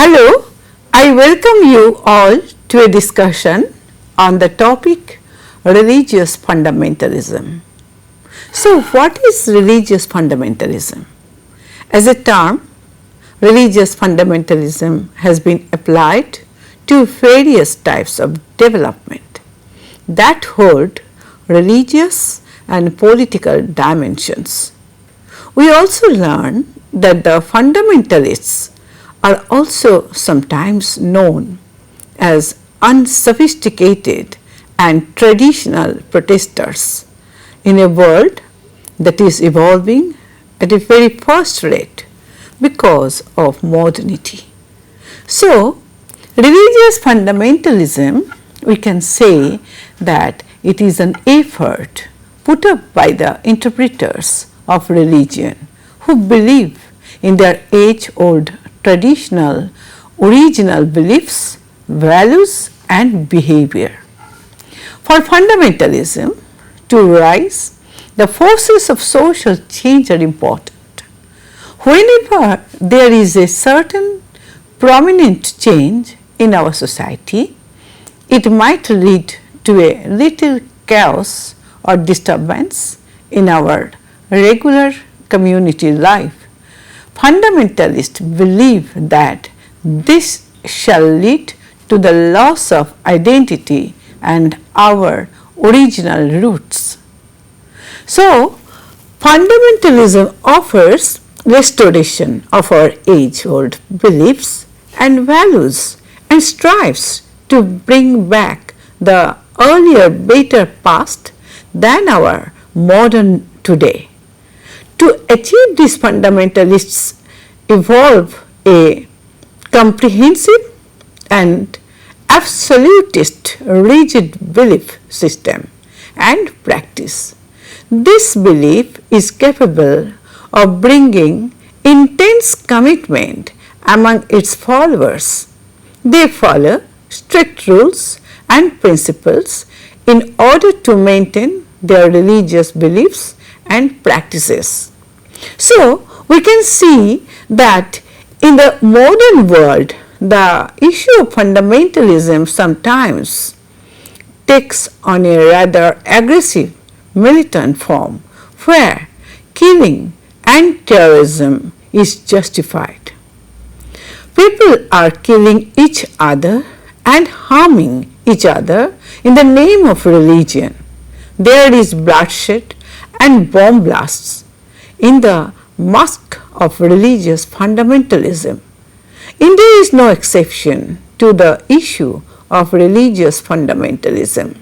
Hello, I welcome you all to a discussion on the topic religious fundamentalism. So, what is religious fundamentalism? As a term, religious fundamentalism has been applied to various types of development that hold religious and political dimensions. We also learn that the fundamentalists are also sometimes known as unsophisticated and traditional protesters in a world that is evolving at a very fast rate because of modernity. So, religious fundamentalism, we can say that it is an effort put up by the interpreters of religion who believe in their age-old traditional original beliefs, values and behavior. For fundamentalism to rise, the forces of social change are important. Whenever there is a certain prominent change in our society, it might lead to a little chaos or disturbance in our regular community life. Fundamentalists believe that this shall lead to the loss of identity and our original roots. So, fundamentalism offers restoration of our age-old beliefs and values and strives to bring back the earlier better past than our modern today. To achieve this, fundamentalists evolve a comprehensive and absolutist rigid belief system and practice. This belief is capable of bringing intense commitment among its followers. They follow strict rules and principles in order to maintain their religious beliefs and practices. So, we can see that in the modern world, the issue of fundamentalism sometimes takes on a rather aggressive militant form where killing and terrorism is justified. People are killing each other and harming each other in the name of religion. There is bloodshed and bomb blasts in the mask of religious fundamentalism. India is no exception to the issue of religious fundamentalism.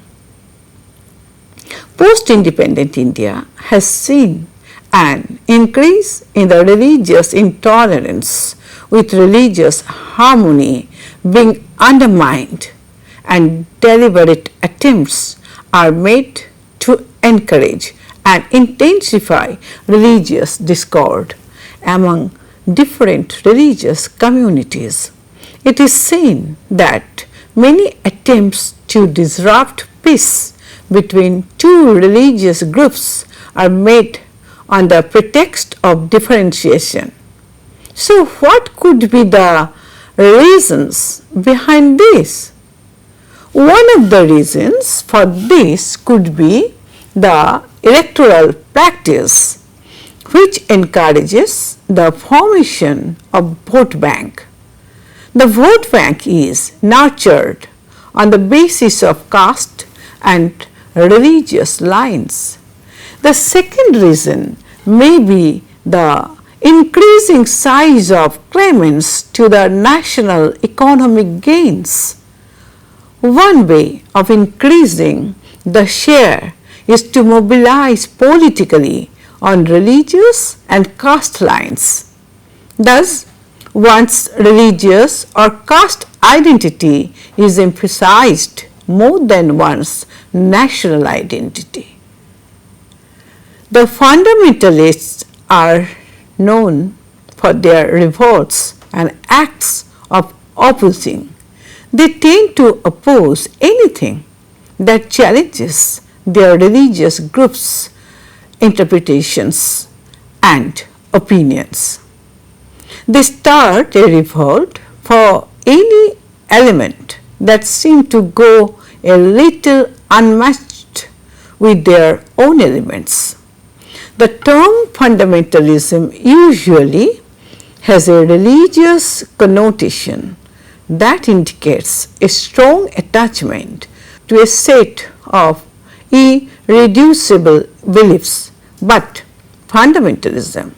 Post-independent India has seen an increase in the religious intolerance, with religious harmony being undermined, and deliberate attempts are made to encourage and intensify religious discord among different religious communities. It is seen that many attempts to disrupt peace between two religious groups are made on the pretext of differentiation. So, what could be the reasons behind this? One of the reasons for this could be the electoral practice, which encourages the formation of vote bank. The vote bank is nurtured on the basis of caste and religious lines. The second reason may be the increasing size of claimants to the national economic gains. One way of increasing the share is to mobilize politically on religious and caste lines. Thus, one's religious or caste identity is emphasized more than one's national identity. The fundamentalists are known for their revolts and acts of opposing. They tend to oppose anything that challenges their religious groups' interpretations and opinions. They start a revolt for any element that seemed to go a little unmatched with their own elements. The term fundamentalism usually has a religious connotation that indicates a strong attachment to a set of irreducible beliefs, but fundamentalism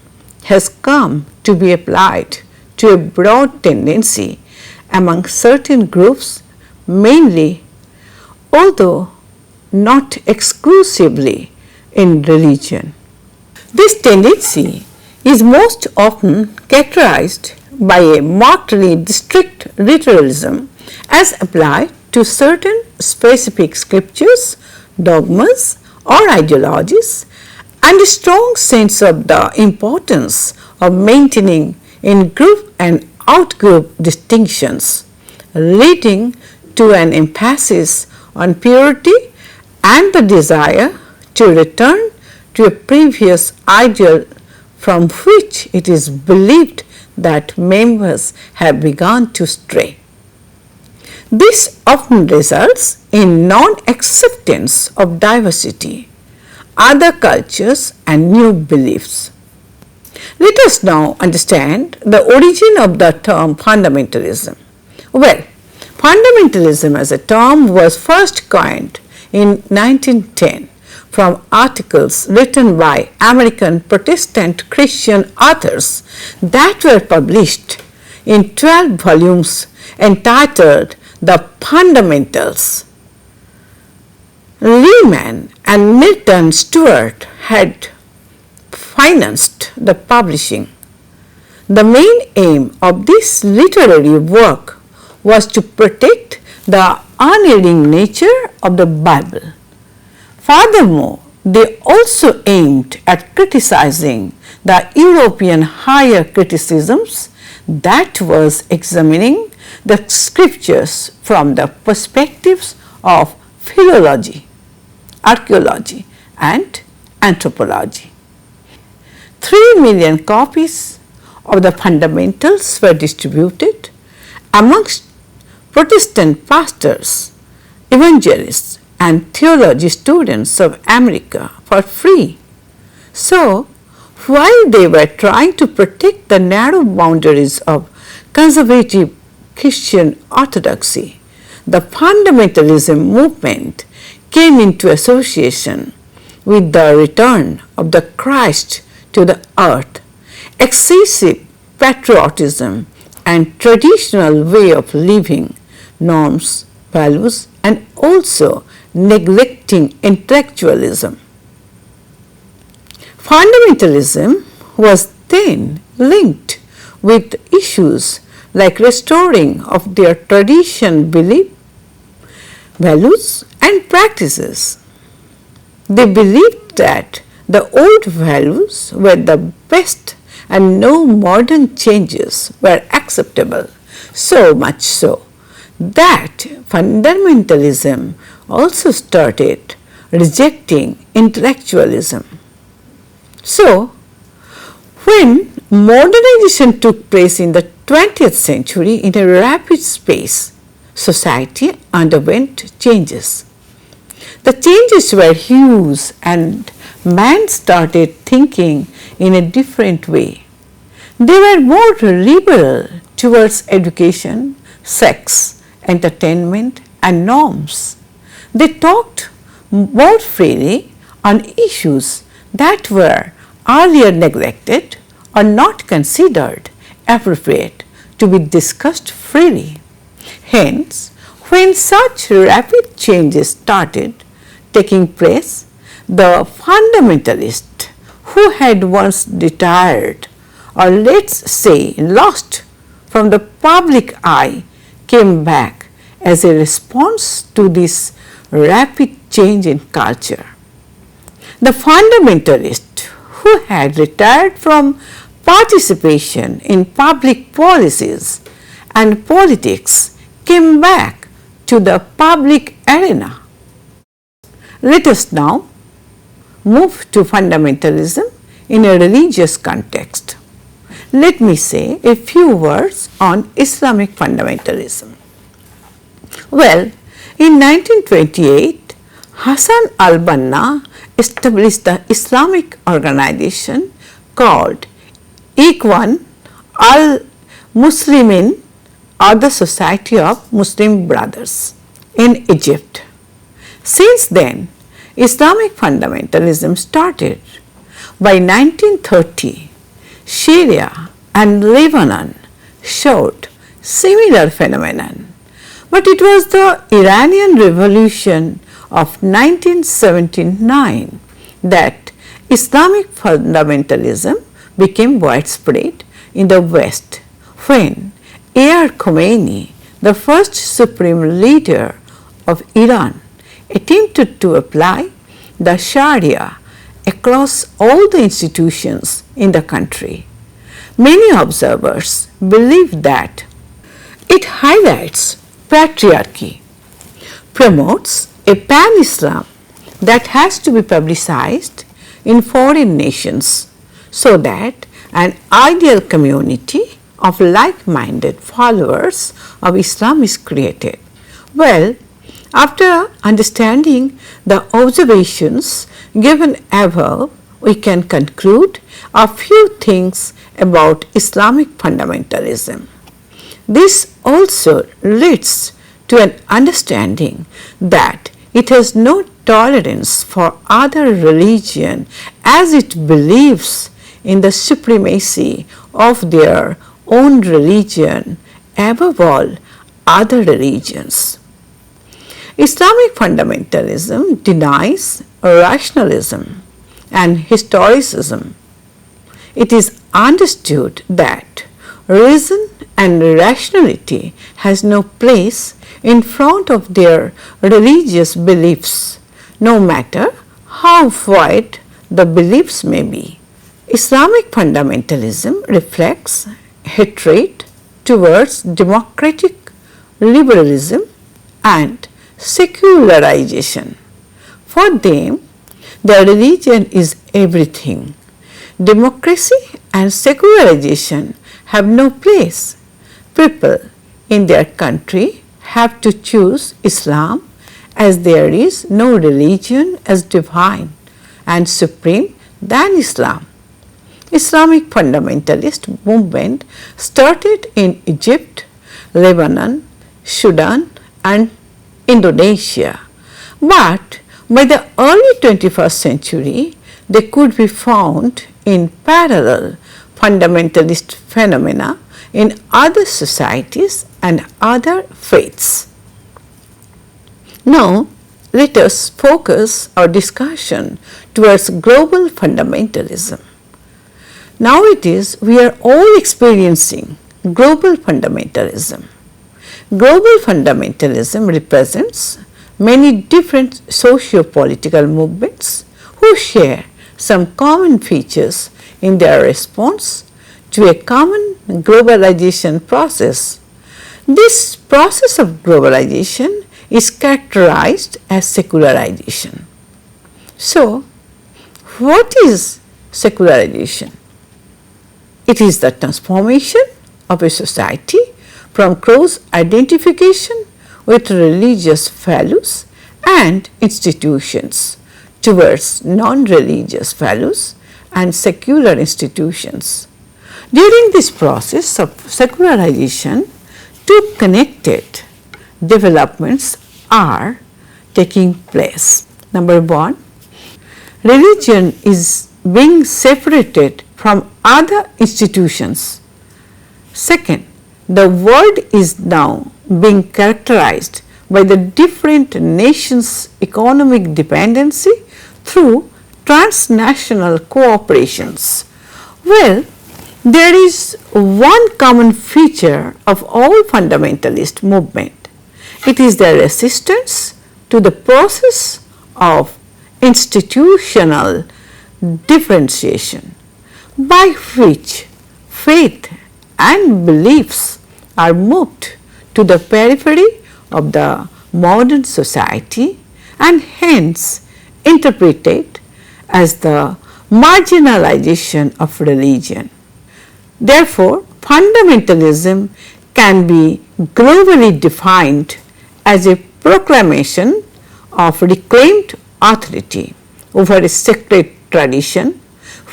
has come to be applied to a broad tendency among certain groups mainly, although not exclusively, in religion. This tendency is most often characterized by a markedly strict literalism as applied to certain specific scriptures, dogmas or ideologies, and a strong sense of the importance of maintaining in-group and out-group distinctions, leading to an emphasis on purity and the desire to return to a previous ideal from which it is believed that members have begun to stray. This often results in non-acceptance of diversity, other cultures and new beliefs. Let us now understand the origin of the term fundamentalism. Well, fundamentalism as a term was first coined in 1910 from articles written by American Protestant Christian authors that were published in 12 volumes entitled The Fundamentals. Lehman and Milton Stewart had financed the publishing. The main aim of this literary work was to protect the unerring nature of the Bible. Furthermore, they also aimed at criticizing the European higher criticisms that was examining the scriptures from the perspectives of philology, archaeology and anthropology. 3 million copies of the fundamentals were distributed amongst Protestant pastors, evangelists and theology students of America for free. So, while they were trying to protect the narrow boundaries of conservative Christian orthodoxy, the fundamentalism movement came into association with the return of the Christ to the earth, excessive patriotism and traditional way of living, norms, values and also neglecting intellectualism. Fundamentalism was then linked with issues like restoring of their tradition belief, values and practices. They believed that the old values were the best and no modern changes were acceptable, so much so that fundamentalism also started rejecting intellectualism. So, when modernization took place in the 20th century in a rapid space, society underwent changes. The changes were huge and man started thinking in a different way. They were more liberal towards education, sex, entertainment and norms. They talked more freely on issues that were earlier neglected or not considered appropriate to be discussed freely. Hence, when such rapid changes started taking place, the fundamentalists who had once retired or let's say lost from the public eye came back as a response to this rapid change in culture. The fundamentalists who had retired from participation in public policies and politics came back to the public arena. Let us now move to fundamentalism in a religious context. let me say a few words on Islamic fundamentalism. Well, in 1928, Hassan al-Banna established the Islamic organization called Ikhwan al-Muslimin, or the Society of Muslim Brothers, in Egypt. Since then, Islamic fundamentalism started. By 1930, Syria and Lebanon showed similar phenomenon, but it was the Iranian Revolution of 1979 that Islamic fundamentalism became widespread in the West, when Ayatollah Khomeini, the first supreme leader of Iran, attempted to apply the Sharia across all the institutions in the country. Many observers believe that it highlights patriarchy, promotes a pan-Islam that has to be publicized in foreign nations, so that an ideal community of like-minded followers of Islam is created. Well, after understanding the observations given above, we can conclude a few things about Islamic fundamentalism. This also leads to an understanding that it has no tolerance for other religion, as it believes in the supremacy of their own religion above all other religions. Islamic fundamentalism denies rationalism and historicism. It is understood that reason and rationality has no place in front of their religious beliefs, no matter how wide the beliefs may be. Islamic fundamentalism reflects hatred towards democratic liberalism and secularization. For them, their religion is everything. Democracy and secularization have no place. People in their country have to choose Islam, as there is no religion as divine and supreme than Islam. Islamic fundamentalist movement started in Egypt, Lebanon, Sudan and Indonesia, but by the early 21st century they could be found in parallel fundamentalist phenomena in other societies and other faiths. Now, let us focus our discussion towards global fundamentalism. Nowadays, we are all experiencing global fundamentalism. Global fundamentalism represents many different socio-political movements who share some common features in their response to a common globalization process. This process of globalization is characterized as secularization. So, what is secularization? It is the transformation of a society from close identification with religious values and institutions towards non-religious values and secular institutions. During this process of secularization, two connected developments are taking place. Number one, religion is being separated from other institutions. Second, the world is now being characterized by the different nations' economic dependency through transnational cooperations. Well, there is one common feature of all fundamentalist movement. It is their resistance to the process of institutional differentiation, by which faith and beliefs are moved to the periphery of the modern society and hence interpreted as the marginalization of religion. Therefore, fundamentalism can be globally defined as a proclamation of reclaimed authority over a sacred tradition,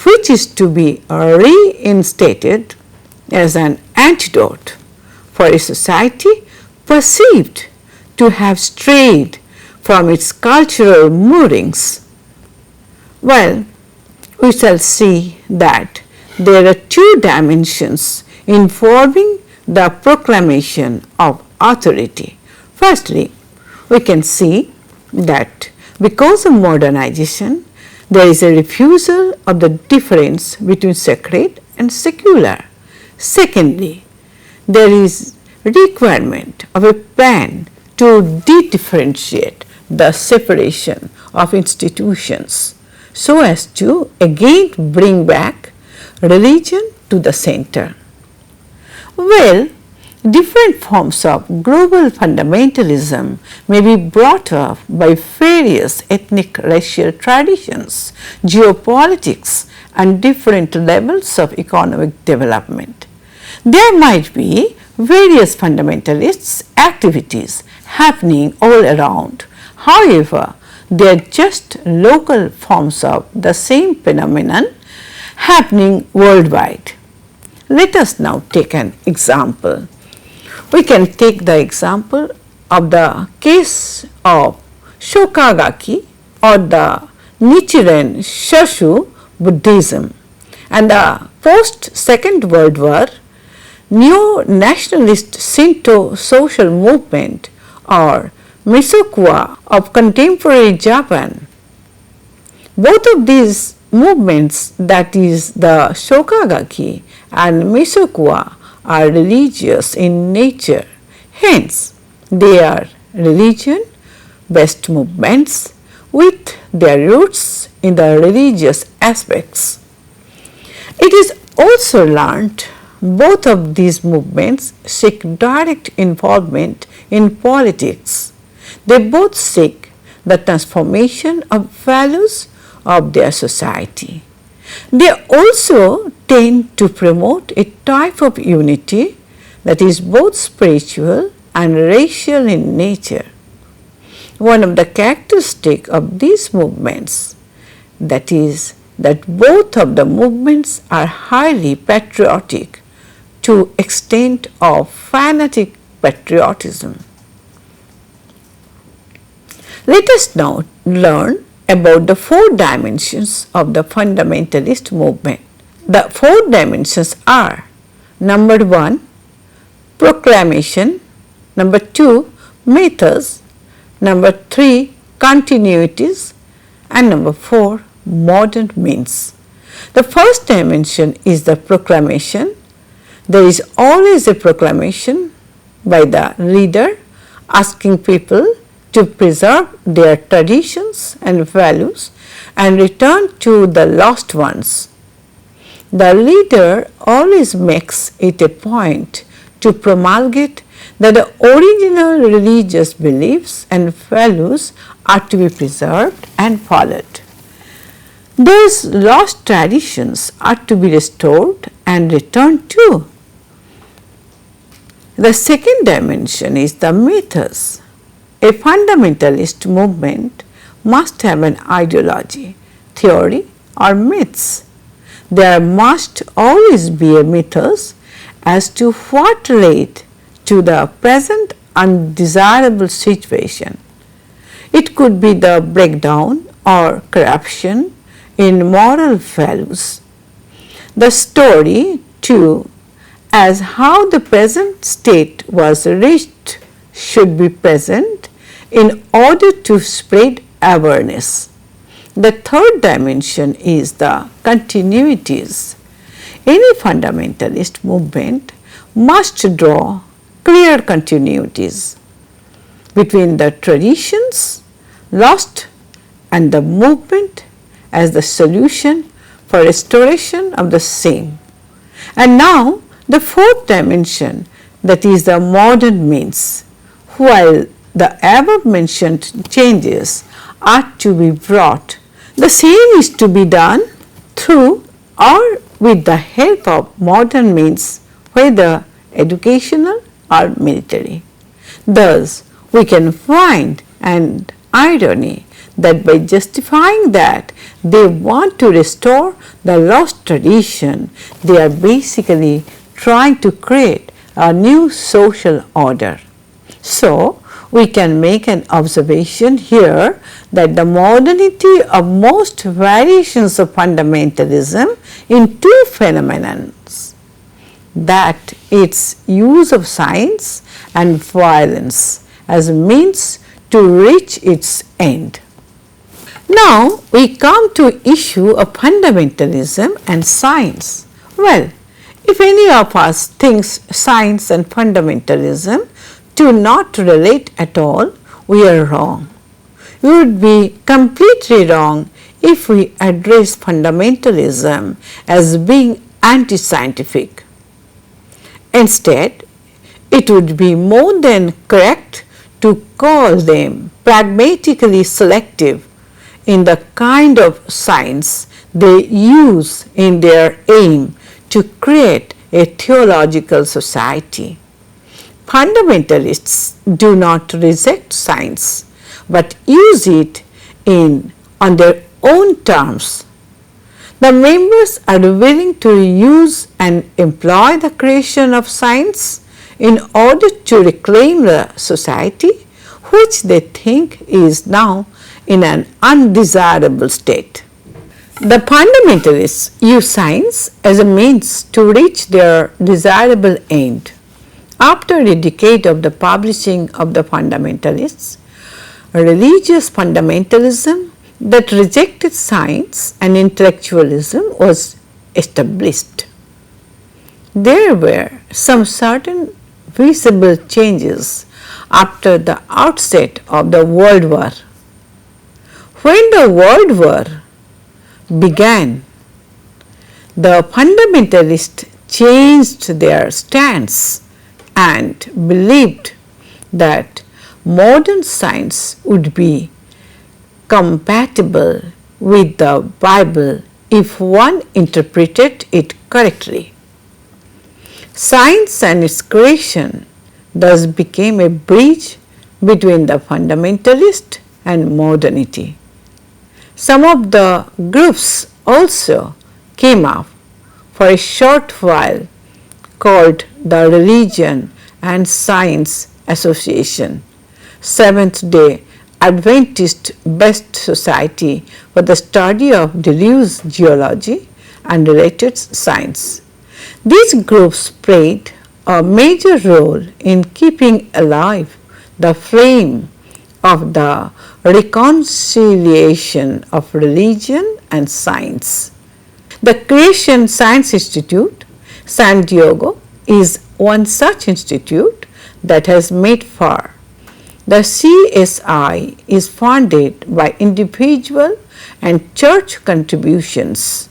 which is to be reinstated as an antidote for a society perceived to have strayed from its cultural moorings. Well, we shall see that there are two dimensions involving the proclamation of authority. Firstly, we can see that because of modernization, there is a refusal of the difference between sacred and secular. Secondly, there is requirement of a plan to de-differentiate the separation of institutions so as to again bring back religion to the center. Well, different forms of global fundamentalism may be brought up by various ethnic racial traditions, geopolitics, and different levels of economic development. There might be various fundamentalists' activities happening all around. However, they are just local forms of the same phenomenon happening worldwide. Let us now take an example. We can take the example of the case of Shokagaki or the Nichiren Shoshu Buddhism and the post-Second World War neo-nationalist Shinto social movement or Misokuwa of contemporary Japan. Both of these movements, that is the Shokagaki and Misokuwa, are religious in nature. Hence, they are religion-based movements with their roots in the religious aspects. It is also learned both of these movements seek direct involvement in politics. They both seek the transformation of values of their society. They also tend to promote a type of unity that is both spiritual and racial in nature. One of the characteristics of these movements, that is, that both of the movements are highly patriotic to extent of fanatic patriotism. Let us now learn about the four dimensions of the fundamentalist movement. The four dimensions are: number 1, proclamation; number 2, methods; number 3, continuities; and number 4, modern means. The first dimension is the proclamation. There is always a proclamation by the leader asking people to preserve their traditions and values and return to the lost ones. The leader always makes it a point to promulgate that the original religious beliefs and values are to be preserved and followed. Those lost traditions are to be restored and returned to. The second dimension is the methods. A fundamentalist movement must have an ideology, theory, or myths. There must always be a mythos as to what led to the present undesirable situation. It could be the breakdown or corruption in moral values. The story, too, as how the present state was reached should be present in order to spread awareness. The third dimension is the continuities. Any fundamentalist movement must draw clear continuities between the traditions lost and the movement as the solution for restoration of the same. And now the fourth dimension, that is the modern means. While the above mentioned changes are to be brought, the same is to be done through or with the help of modern means, whether educational or military. Thus, we can find an irony that by justifying that they want to restore the lost tradition, they are basically trying to create a new social order. So, we can make an observation here that the modernity of most variations of fundamentalism in two phenomena, that its use of science and violence as a means to reach its end. Now, we come to issue of fundamentalism and science. Well, if any of us thinks science and fundamentalism do not relate at all, we are wrong. We would be completely wrong if we address fundamentalism as being anti-scientific. Instead, it would be more than correct to call them pragmatically selective in the kind of science they use in their aim to create a theological society. Fundamentalists do not reject science, but use it on their own terms. The members are willing to use and employ the creation of science in order to reclaim the society which they think is now in an undesirable state. The fundamentalists use science as a means to reach their desirable end. After a decade of the publishing of the fundamentalists, religious fundamentalism that rejected science and intellectualism was established. There were some certain visible changes after the outset of the World War. When the World War began, the fundamentalists changed their stance and believed that modern science would be compatible with the Bible if one interpreted it correctly. Science and its creation thus became a bridge between the fundamentalist and modernity. Some of the groups also came up for a short while called the Religion and Science Association, Seventh-day Adventist Best Society for the Study of Deluse Geology and Related Science. These groups played a major role in keeping alive the flame of the reconciliation of religion and science. The Creation Science Institute, San Diego, is one such institute that has made far. The CSI is funded by individual and church contributions.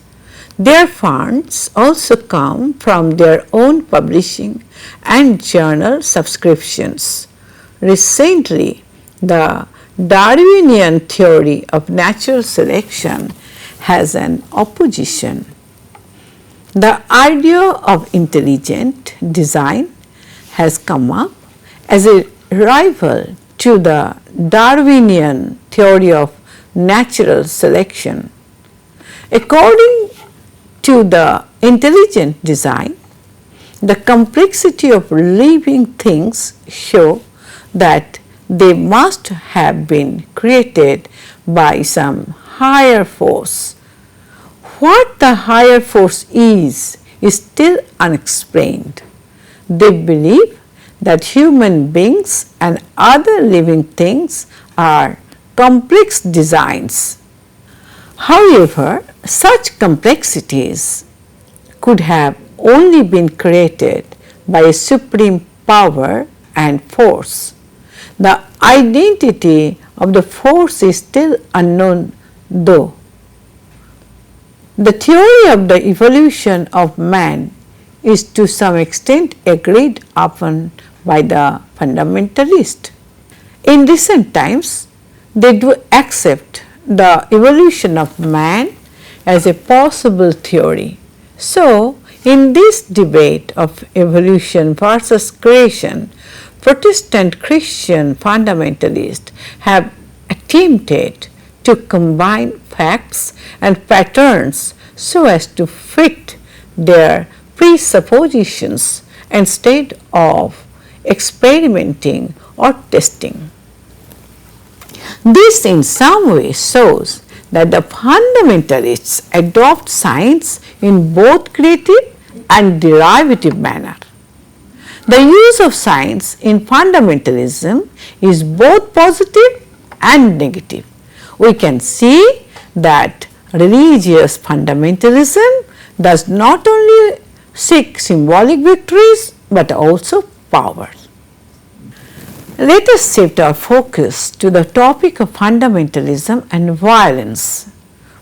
Their funds also come from their own publishing and journal subscriptions. Recently, the Darwinian theory of natural selection has an opposition. The idea of intelligent design has come up as a rival to the Darwinian theory of natural selection. According to the intelligent design, the complexity of living things show that they must have been created by some higher force. What the higher force is still unexplained. They believe that human beings and other living things are complex designs. However, such complexities could have only been created by a supreme power and force. The identity of the force is still unknown, though. The theory of the evolution of man is to some extent agreed upon by the fundamentalists. In recent times, they do accept the evolution of man as a possible theory. So, in this debate of evolution versus creation, Protestant Christian fundamentalists have attempted to combine facts and patterns so as to fit their presuppositions instead of experimenting or testing. This in some way shows that the fundamentalists adopt science in both creative and derivative manner. The use of science in fundamentalism is both positive and negative. We can see that religious fundamentalism does not only seek symbolic victories but also power. Let us shift our focus to the topic of fundamentalism and violence.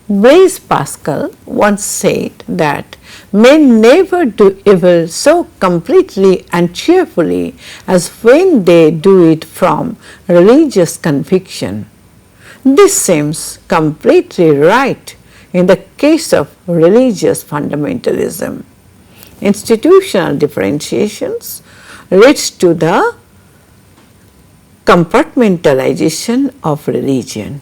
Blaise Pascal once said that men never do evil so completely and cheerfully as when they do it from religious conviction. This seems completely right in the case of religious fundamentalism. Institutional differentiations leads to the compartmentalization of religion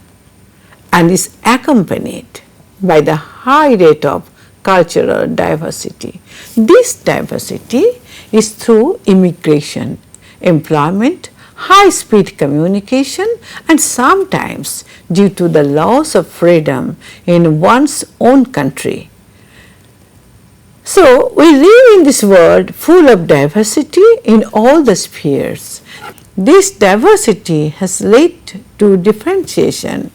and is accompanied by the high rate of cultural diversity. This diversity is through immigration, employment, high-speed communication, and sometimes due to the loss of freedom in one's own country. So, we live in this world full of diversity in all the spheres. This diversity has led to differentiation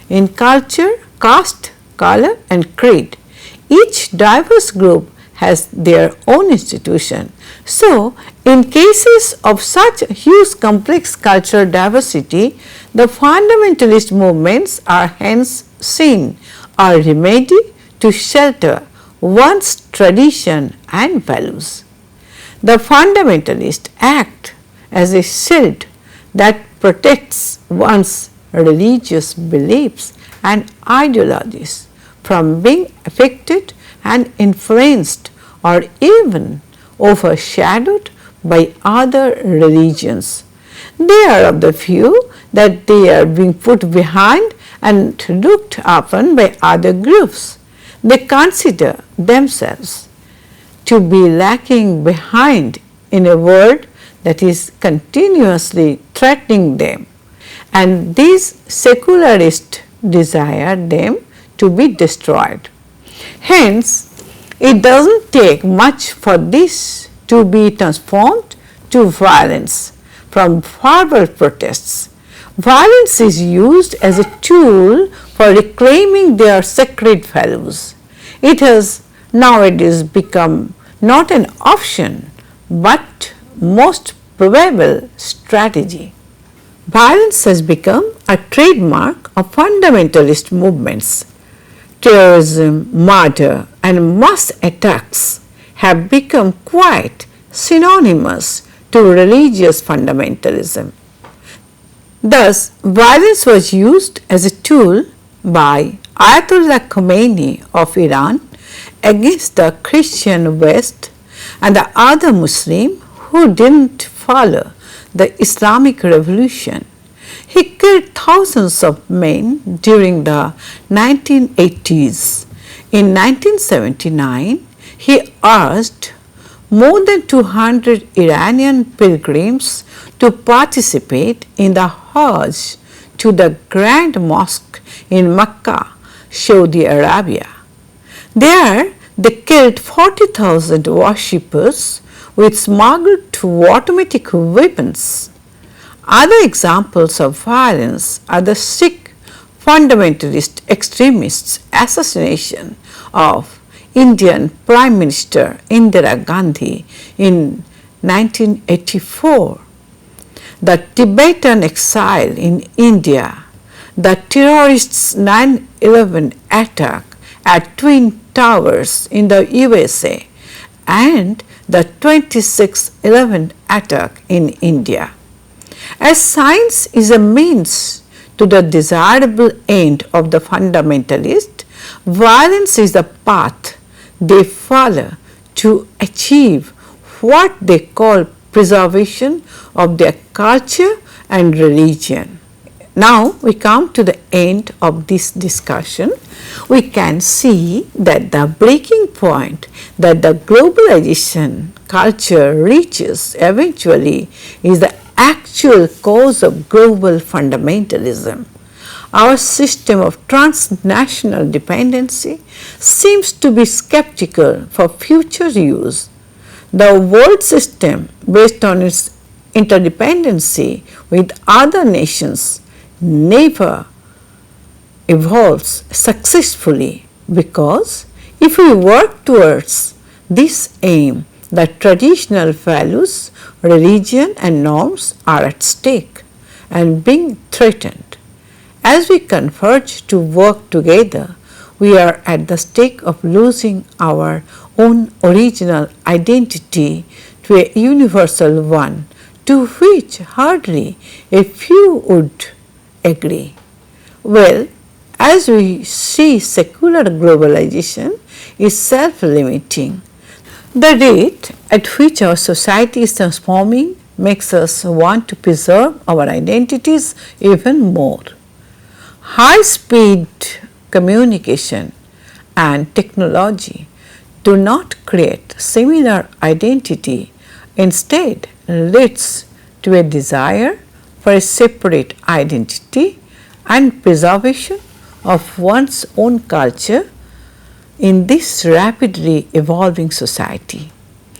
in culture, caste, color, and creed. Each diverse group has their own institution. So, in cases of such huge complex cultural diversity, the fundamentalist movements are hence seen a remedy to shelter one's tradition and values. The fundamentalists act as a shield that protects one's religious beliefs and ideologies from being affected and influenced or even overshadowed by other religions. They are of the view that they are being put behind and looked upon by other groups. They consider themselves to be lacking behind in a world that is continuously threatening them, and these secularists desire them to be destroyed. Hence, it does not take much for this to be transformed to violence from verbal protests. Violence is used as a tool for reclaiming their sacred values. It has nowadays become not an option but most probable strategy. Violence has become a trademark of fundamentalist movements. Terrorism, murder, and mass attacks have become quite synonymous to religious fundamentalism. Thus, violence was used as a tool by Ayatollah Khomeini of Iran against the Christian West and the other Muslims who did not follow the Islamic Revolution. He killed thousands of men during the 1980s. In 1979, he urged more than 200 Iranian pilgrims to participate in the Hajj to the Grand Mosque in Mecca, Saudi Arabia. There, they killed 40,000 worshippers with smuggled automatic weapons. Other examples of violence are the Sikh fundamentalist extremists' assassination of Indian Prime Minister Indira Gandhi in 1984, the Tibetan exile in India, the terrorists' 9/11 attack at Twin Towers in the USA, and the 26/11 attack in India. As science is a means to the desirable end of the fundamentalist, violence is the path they follow to achieve what they call preservation of their culture and religion. Now we come to the end of this discussion. We can see that the breaking point that the globalization culture reaches eventually is the actual cause of global fundamentalism. Our system of transnational dependency seems to be skeptical for future use. The world system, based on its interdependency with other nations, never evolves successfully, because if we work towards this aim, the traditional values, religion and norms are at stake and being threatened. As we converge to work together, we are at the stake of losing our own original identity to a universal one to which hardly a few would agree. Well, as we see, secular globalization is self-limiting. The rate at which our society is transforming makes us want to preserve our identities even more. High-speed communication and technology do not create similar identity, instead leads to a desire for a separate identity and preservation of one's own culture in this rapidly evolving society.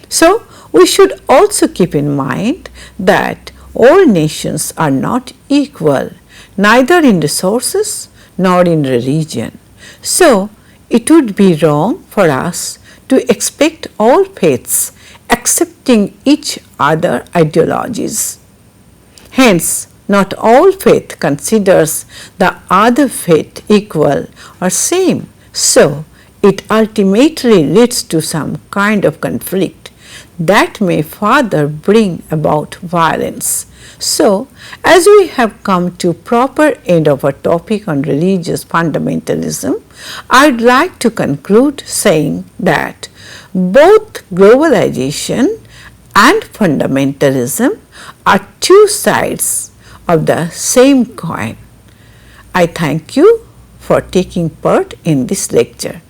So, we should also keep in mind that all nations are not equal, neither in resources nor in religion. So, it would be wrong for us to expect all faiths accepting each other ideologies. Hence, not all faith considers the other faith equal or same. So, it ultimately leads to some kind of conflict that may further bring about violence. So, as we have come to proper end of our topic on religious fundamentalism, I would like to conclude saying that both globalization and fundamentalism are two sides of the same coin. I thank you for taking part in this lecture.